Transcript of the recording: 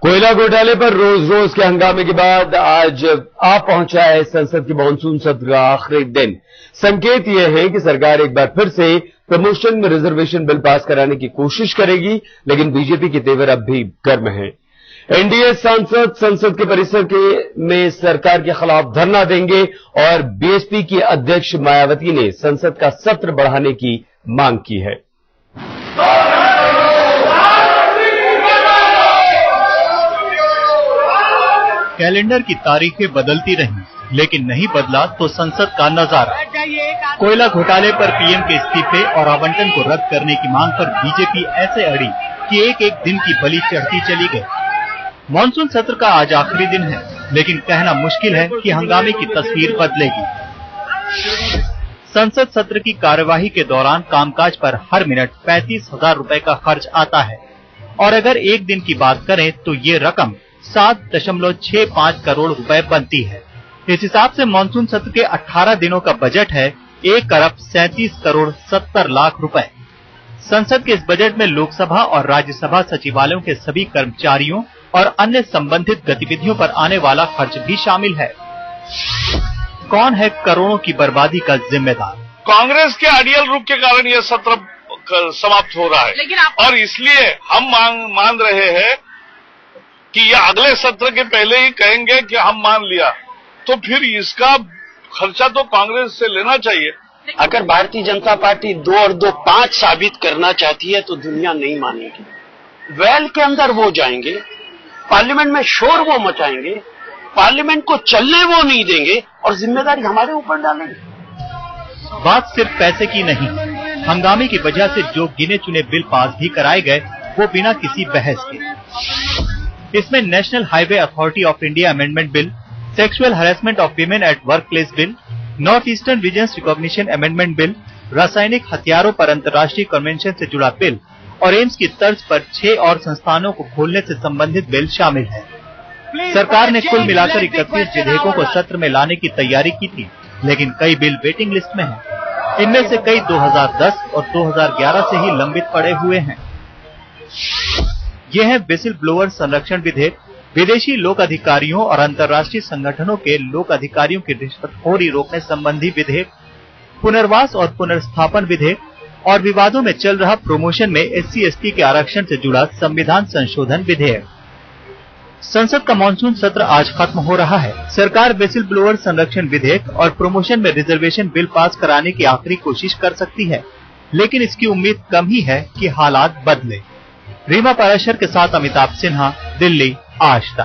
कोयला घोटाले पर रोज रोज के हंगामे के बाद आज आ पहुंचा है संसद की मानसून सत्र का आखिरी दिन। संकेत यह है कि सरकार एक बार फिर से प्रमोशन में रिजर्वेशन बिल पास कराने की कोशिश करेगी, लेकिन बीजेपी के तेवर अब भी गर्म है। एनडीए सांसद संसद के परिसर में सरकार के खिलाफ धरना देंगे और बीएसपी की अध्यक्ष मायावती ने संसद का सत्र बढ़ाने की मांग की है। कैलेंडर की तारीखें बदलती रहीं, लेकिन नहीं बदला तो संसद का नजारा। कोयला घोटाले पर पीएम के इस्तीफे और आवंटन को रद्द करने की मांग पर बीजेपी ऐसे अड़ी कि एक एक दिन की बलि चढ़ती चली गई। मानसून सत्र का आज आखिरी दिन है, लेकिन कहना मुश्किल है कि हंगामे की तस्वीर बदलेगी। संसद सत्र की कार्यवाही के दौरान कामकाज पर हर मिनट 35,000 रुपए का खर्च आता है और अगर एक दिन की बात करें तो ये रकम 7.65 करोड़ रुपए बनती है। इस हिसाब से मानसून सत्र के 18 दिनों का बजट है 1 अरब 37 करोड़ 70 लाख रुपए। संसद के इस बजट में लोकसभा और राज्यसभा सचिवालयों के सभी कर्मचारियों और अन्य संबंधित गतिविधियों पर आने वाला खर्च भी शामिल है। कौन है करोड़ों की बर्बादी का जिम्मेदार? कांग्रेस के अड़ियल रूप के कारण यह सत्र समाप्त हो रहा है और इसलिए हम मान रहे हैं कि ये अगले सत्र के पहले ही कहेंगे कि हम मान लिया, तो फिर इसका खर्चा तो कांग्रेस से लेना चाहिए। अगर भारतीय जनता पार्टी 2 और 2 5 साबित करना चाहती है तो दुनिया नहीं मानेगी। वेल के अंदर वो जाएंगे, पार्लियामेंट में शोर वो मचाएंगे, पार्लियामेंट को चलने वो नहीं देंगे और जिम्मेदारी हमारे ऊपर डालेंगे। बात सिर्फ पैसे की नहीं, हंगामे की वजह से जो गिने चुने बिल पास भी कराए गए वो बिना किसी बहस के। इसमें national highway authority of India amendment bill, sexual harassment of women at work place bill, north eastern regions recognition amendment bill, रासायनिक हथियारों पर अंतर्राष्ट्रीय कन्वेंशन से जुड़ा बिल और एम्स की तर्ज पर 6 और संस्थानों को खोलने से संबंधित बिल शामिल है। सरकार ने कुल मिलाकर 31 विधेयकों को सत्र में लाने की तैयारी की थी, लेकिन कई बिल वेटिंग लिस्ट में हैं। इनमें से कई 2010 और 2011 से ही लंबित पड़े हुए हैं। ये है विसिल ब्लोअर संरक्षण विधेयक, विदेशी लोक अधिकारियों और अंतर्राष्ट्रीय संगठनों के लोक अधिकारियों की रिश्वतखोरी रोकने संबंधी विधेयक, पुनर्वास और पुनर्स्थापन विधेयक और विवादों में चल रहा प्रमोशन में SC/ST के आरक्षण से जुड़ा संविधान संशोधन विधेयक। संसद का मानसून सत्र आज खत्म हो रहा है। सरकार विसिल ब्लोअर संरक्षण विधेयक और प्रमोशन में रिजर्वेशन बिल पास कराने की आखिरी कोशिश कर सकती है, लेकिन इसकी उम्मीद कम ही है कि हालात बदले। रीमा पाराशर के साथ अमिताभ सिन्हा, दिल्ली, आज तक।